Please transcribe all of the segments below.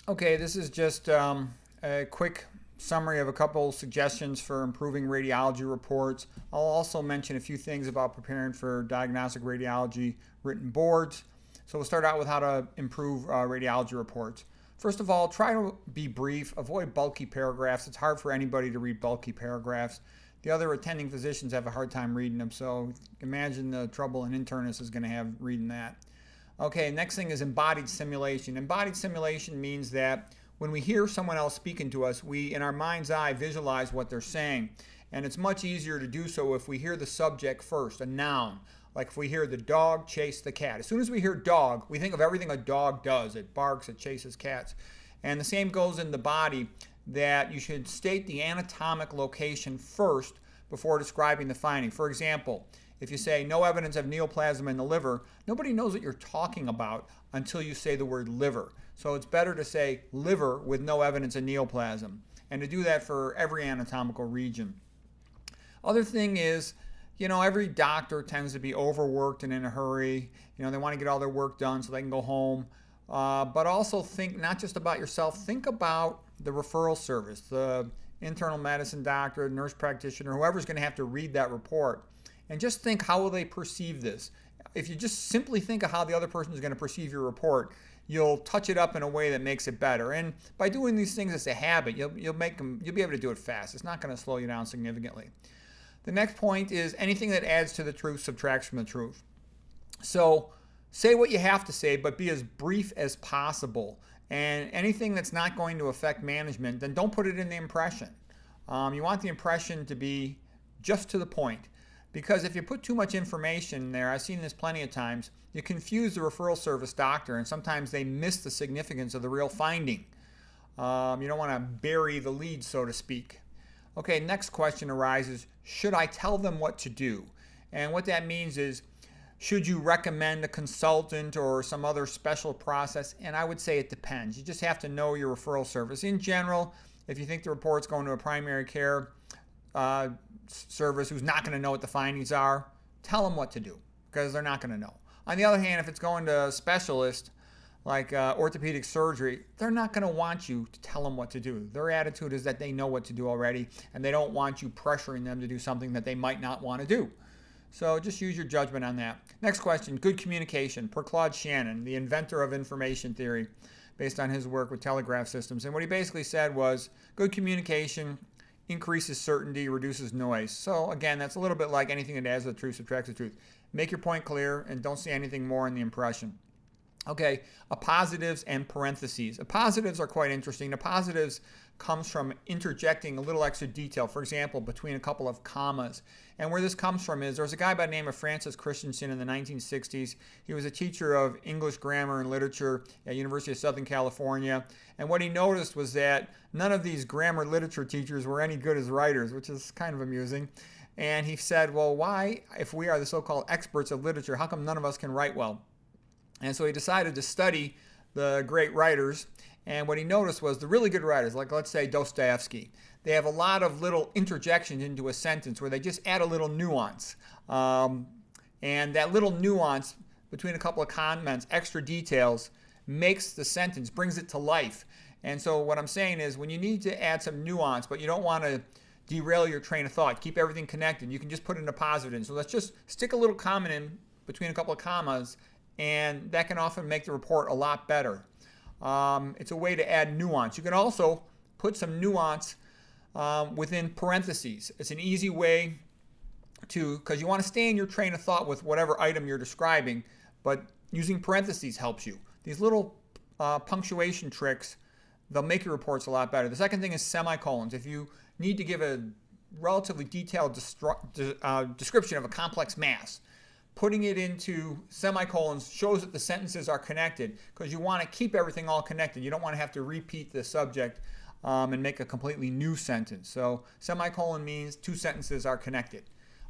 Okay, this is just a quick summary of a couple suggestions for improving radiology reports. I'll also mention a few things about preparing for diagnostic radiology written boards. So we'll start out with how to improve radiology reports. First of all, try to be brief. Avoid bulky paragraphs. It's hard for anybody to read bulky paragraphs. The other attending physicians have a hard time reading them, so imagine the trouble an internist is going to have reading that. Okay, next thing is embodied simulation. Embodied simulation means that when we hear someone else speaking to us, we, in our mind's eye, visualize what they're saying. And it's much easier to do so if we hear the subject first, a noun. Like if we hear the dog chase the cat. As soon as we hear dog, we think of everything a dog does. It barks, it chases cats. And the same goes in the body, that you should state the anatomic location first before describing the finding. For example, if you say no evidence of neoplasm in the liver, nobody knows what you're talking about until you say the word liver. So it's better to say liver with no evidence of neoplasm, and to do that for every anatomical region. Other thing is, every doctor tends to be overworked and in a hurry. They want to get all their work done so they can go home. But also think not just about yourself, think about the referral service, the internal medicine doctor, nurse practitioner, whoever's going to have to read that report. And just think, how will they perceive this? If you just simply think of how the other person is going to perceive your report, you'll touch it up in a way that makes it better. And by doing these things as a habit, you'll be able to do it fast. It's not going to slow you down significantly. The next point is anything that adds to the truth subtracts from the truth. So say what you have to say, but be as brief as possible. And anything that's not going to affect management, then don't put it in the impression. You want the impression to be just to the point. Because if you put too much information there, I've seen this plenty of times, you confuse the referral service doctor, and sometimes they miss the significance of the real finding. You don't want to bury the lead, so to speak. Okay, next question arises, should I tell them what to do? And what that means is, should you recommend a consultant or some other special process? And I would say it depends. You just have to know your referral service. In general, if you think the report's going to a primary care service who's not going to know what the findings are, tell them what to do, because they're not going to know. On the other hand, if it's going to a specialist like orthopedic surgery, they're not going to want you to tell them what to do. Their attitude is that they know what to do already, and they don't want you pressuring them to do something that they might not want to do. So just use your judgment on that. Next question, good communication, per Claude Shannon, the inventor of information theory, based on his work with telegraph systems. And what he basically said was, good communication increases certainty, reduces noise. So again, that's a little bit like anything that adds to the truth subtracts the truth. Make your point clear and don't say anything more in the impression. Okay, appositives and parentheses. Appositives are quite interesting. Appositives comes from interjecting a little extra detail, for example, between a couple of commas. And where this comes from is there's a guy by the name of Francis Christensen in the 1960s. He was a teacher of English grammar and literature at University of Southern California. And what he noticed was that none of these grammar literature teachers were any good as writers, which is kind of amusing. And he said, well, why, if we are the so-called experts of literature, how come none of us can write well? And so he decided to study the great writers. And what he noticed was the really good writers, like let's say Dostoevsky, they have a lot of little interjections into a sentence where they just add a little nuance. And that little nuance between a couple of comments, extra details, makes the sentence, brings it to life. And so what I'm saying is when you need to add some nuance, but you don't want to derail your train of thought, keep everything connected, you can just put in a positive in. So let's just stick a little comment in between a couple of commas, and that can often make the report a lot better. It's a way to add nuance. You can also put some nuance within parentheses. It's an easy way to, because you want to stay in your train of thought with whatever item you're describing, but using parentheses helps you. These little punctuation tricks, they'll make your reports a lot better. The second thing is semicolons. If you need to give a relatively detailed description of a complex mass, putting it into semicolons shows that the sentences are connected, because you want to keep everything all connected. You don't want to have to repeat the subject and make a completely new sentence. So semicolon means two sentences are connected.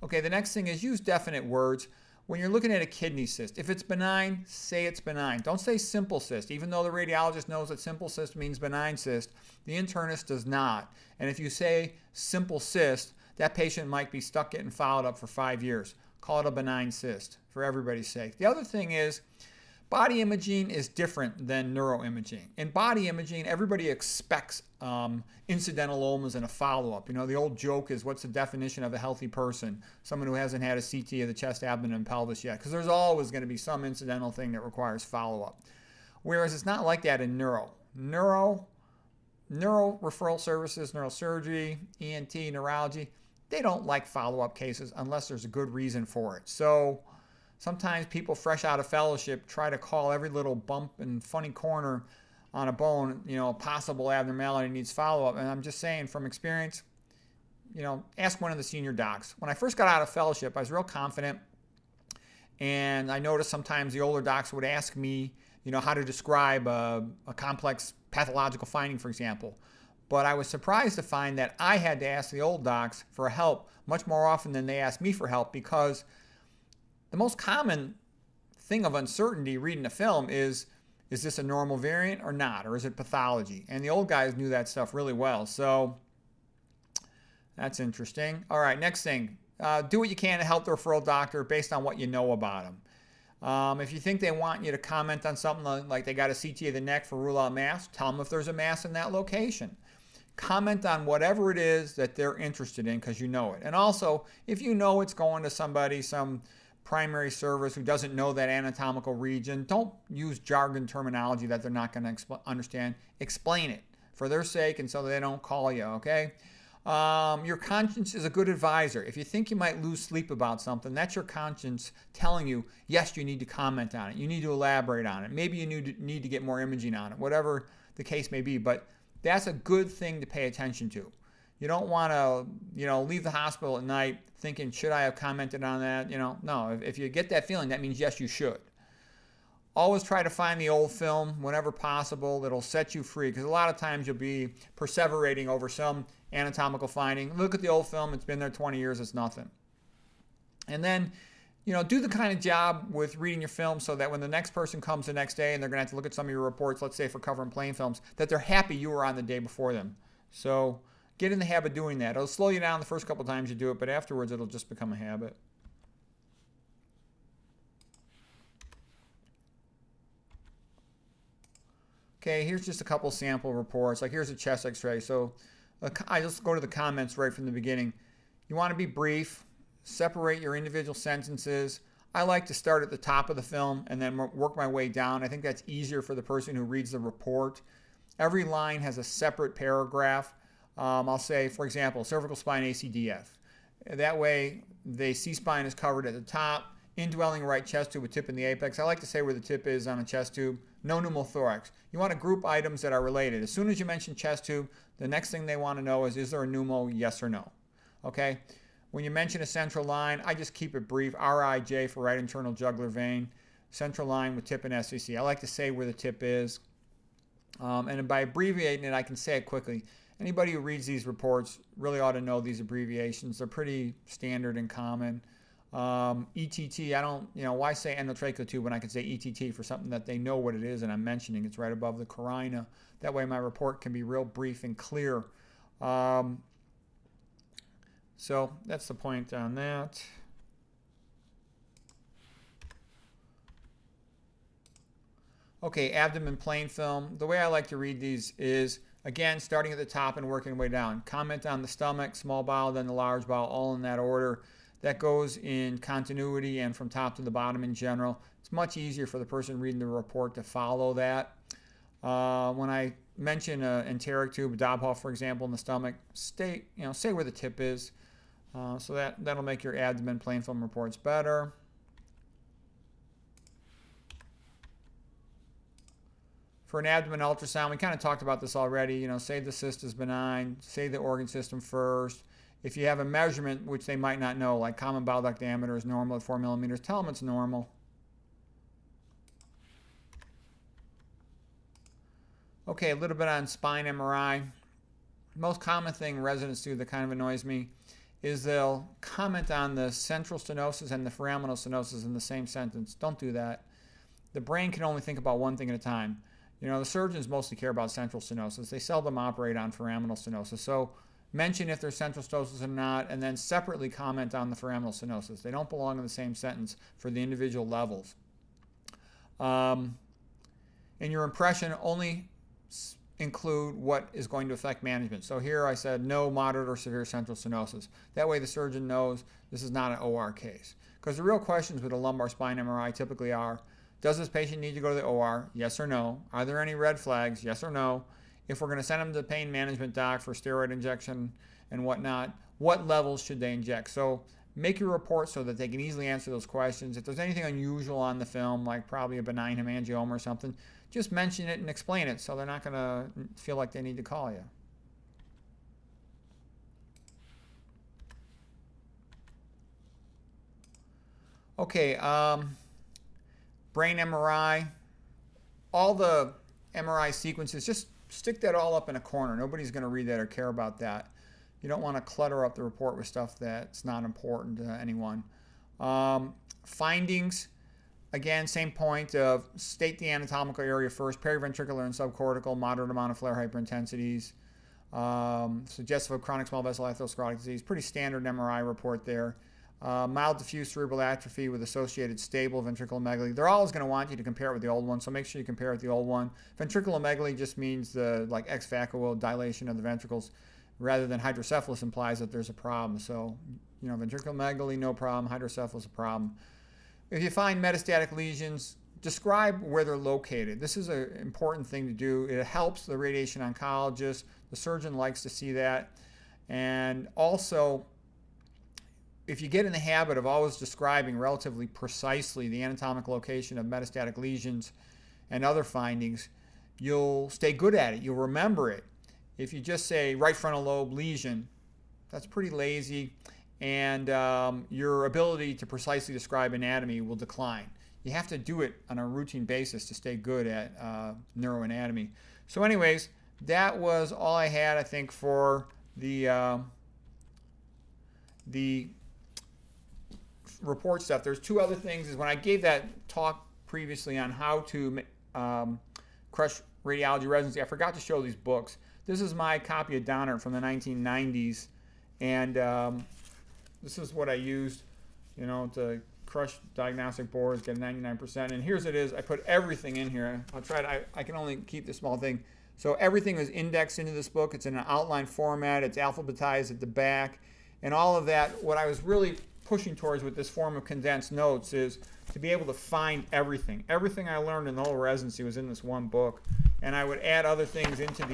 Okay, the next thing is use definite words. When you're looking at a kidney cyst, if it's benign, say it's benign. Don't say simple cyst. Even though the radiologist knows that simple cyst means benign cyst, the internist does not. And if you say simple cyst, that patient might be stuck getting followed up for 5 years. Call it a benign cyst for everybody's sake. The other thing is Body imaging is different than neuroimaging. In body imaging, everybody expects incidental and a follow-up. You know, the old joke is, what's the definition of a healthy person? Someone who hasn't had a CT of the chest, abdomen, and pelvis yet, because there's always going to be some incidental thing that requires follow-up. Whereas it's not like that in neuro. Neuro referral services, neurosurgery, ENT, neurology, they don't like follow-up cases unless there's a good reason for it. So sometimes people fresh out of fellowship try to call every little bump and funny corner on a bone, you know, a possible abnormality needs follow-up. And I'm just saying from experience, you know, ask one of the senior docs. When I first got out of fellowship, I was real confident. And I noticed sometimes the older docs would ask me, you know, how to describe a complex pathological finding, for example. But I was surprised to find that I had to ask the old docs for help much more often than they asked me for help, because the most common thing of uncertainty reading a film is this a normal variant or not? Or is it pathology? And the old guys knew that stuff really well. So that's interesting. All right, next thing. Do what you can to help the referral doctor based on what you know about them. If you think they want you to comment on something like they got a CT of the neck for rule out mass, tell them if there's a mass in that location. Comment on whatever it is that they're interested in because you know it. And also, if you know it's going to somebody, some primary service who doesn't know that anatomical region, don't use jargon terminology that they're not going to understand. Explain it for their sake and so they don't call you, okay? Your conscience is a good advisor. If you think you might lose sleep about something, that's your conscience telling you, yes, you need to comment on it. You need to elaborate on it. Maybe you need to get more imaging on it, whatever the case may be. But that's a good thing to pay attention to. You don't want to, you know, leave the hospital at night thinking, should I have commented on that? You know, no. If you get that feeling, that means yes, you should. Always try to find the old film whenever possible that'll set you free, because a lot of times you'll be perseverating over some anatomical finding. Look at the old film. It's been there 20 years. It's nothing. And then, you know, do the kind of job with reading your film so that when the next person comes the next day and they're going to have to look at some of your reports, let's say for covering plain films, that they're happy you were on the day before them. So get in the habit of doing that. It'll slow you down the first couple times you do it, but afterwards it'll just become a habit. Okay, here's just a couple sample reports. Like here's a chest x-ray. So I just go to the comments right from the beginning. You want to be brief, separate your individual sentences. I like to start at the top of the film and then work my way down. I think that's easier for the person who reads the report. Every line has a separate paragraph. I'll say, for example, cervical spine ACDF. That way, the C-spine is covered at the top, indwelling right chest tube with tip in the apex. I like to say where the tip is on a chest tube. No pneumothorax. You want to group items that are related. As soon as you mention chest tube, the next thing they want to know is there a pneumo, yes or no? Okay? When you mention a central line, I just keep it brief. RIJ for right internal jugular vein. Central line with tip and SCC. I like to say where the tip is. And by abbreviating it, I can say it quickly. Anybody who reads these reports really ought to know these abbreviations. They're pretty standard and common. ETT, I don't, you know, why say endotracheal tube when I can say ETT for something that they know what it is and I'm mentioning it's right above the carina. That way my report can be real brief and clear. So that's the point on that. Okay, abdomen plain film. The way I like to read these is, again, starting at the top and working way down. Comment on the stomach, small bowel, then the large bowel, all in that order. That goes in continuity and from top to the bottom in general. It's much easier for the person reading the report to follow that. When I mention an enteric tube, Dobhoff, for example, in the stomach, say where the tip is. So that'll make your abdomen plain film reports better. For an abdomen ultrasound, we kind of talked about this already. You know, say the cyst is benign, say the organ system first. If you have a measurement, which they might not know, like common bowel duct diameter is normal at 4 millimeters, tell them it's normal. Okay, a little bit on spine MRI. Most common thing residents do that kind of annoys me is they'll comment on the central stenosis and the foraminal stenosis in the same sentence. Don't do that. The brain can only think about one thing at a time. You know, the surgeons mostly care about central stenosis. They seldom operate on foraminal stenosis. So mention if there's central stenosis or not, and then separately comment on the foraminal stenosis. They don't belong in the same sentence for the individual levels. In your impression, only include what is going to affect management. So here I said no moderate or severe central stenosis. That way the surgeon knows this is not an OR case. Because the real questions with a lumbar spine MRI typically are, does this patient need to go to the OR? Yes or no? Are there any red flags? Yes or no? If we're going to send them to the pain management doc for steroid injection and whatnot, what levels should they inject? So make your report so that they can easily answer those questions. If there's anything unusual on the film, like probably a benign hemangioma or something, just mention it and explain it so they're not going to feel like they need to call you. Okay, brain MRI, all the MRI sequences, just stick that all up in a corner. Nobody's going to read that or care about that. You don't want to clutter up the report with stuff that's not important to anyone. Findings, again, same point of state the anatomical area first, periventricular and subcortical, moderate amount of flare hyperintensities, suggestive of chronic small vessel atherosclerotic disease, pretty standard MRI report there. Mild diffuse cerebral atrophy with associated stable ventriculomegaly. They're always going to want you to compare it with the old one, so make sure you compare it with the old one. Ventriculomegaly just means the like ex vacuole dilation of the ventricles, rather than hydrocephalus implies that there's a problem. So, you know, ventriculomegaly, no problem. Hydrocephalus, a problem. If you find metastatic lesions, describe where they're located. This is an important thing to do. It helps the radiation oncologist. The surgeon likes to see that. And also, if you get in the habit of always describing relatively precisely the anatomical location of metastatic lesions and other findings, you'll stay good at it. You'll remember it. If you just say right frontal lobe lesion, that's pretty lazy, and your ability to precisely describe anatomy will decline. You have to do it on a routine basis to stay good at neuroanatomy. So anyways, that was all I had, I think, for the report stuff. There's two other things. Is when I gave that talk previously on how to crush radiology residency, I forgot to show these books. This is my copy of Donner from the 1990s, and this is what I used, you know, to crush diagnostic boards, get 99%. And here's it is. I put everything in here. I'll try to, I can only keep this small thing. So everything is indexed into this book. It's in an outline format. It's alphabetized at the back. And all of that, what I was really pushing towards with this form of condensed notes is to be able to find everything. Everything I learned in the whole residency was in this one book. And I would add other things into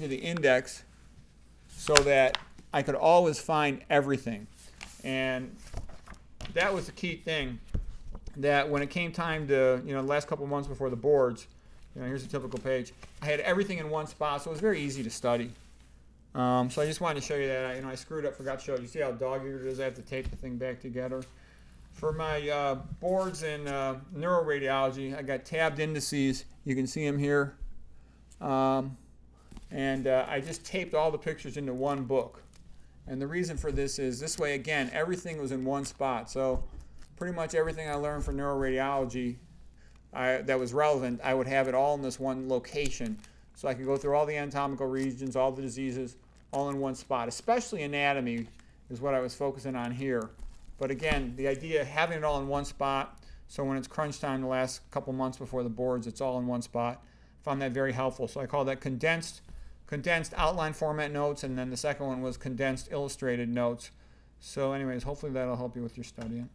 the index so that I could always find everything. And that was the key thing, that when it came time to, you know, the last couple of months before the boards, you know, here's a typical page, I had everything in one spot, so it was very easy to study. So I just wanted to show you that. You know, I screwed up, forgot to show you. You see how dog-eared it is? I have to tape the thing back together. For my boards in neuroradiology, I got tabbed indices. You can see them here. And I just taped all the pictures into one book. And the reason for this is this way, again, everything was in one spot. So pretty much everything I learned for neuroradiology that was relevant, I would have it all in this one location. So I could go through all the anatomical regions, all the diseases, all in one spot. Especially anatomy is what I was focusing on here. But again, the idea of having it all in one spot, so when it's crunch time the last couple months before the boards, it's all in one spot. I found that very helpful. So I call that condensed outline format notes, and then the second one was condensed illustrated notes. So anyways, hopefully that'll help you with your studying.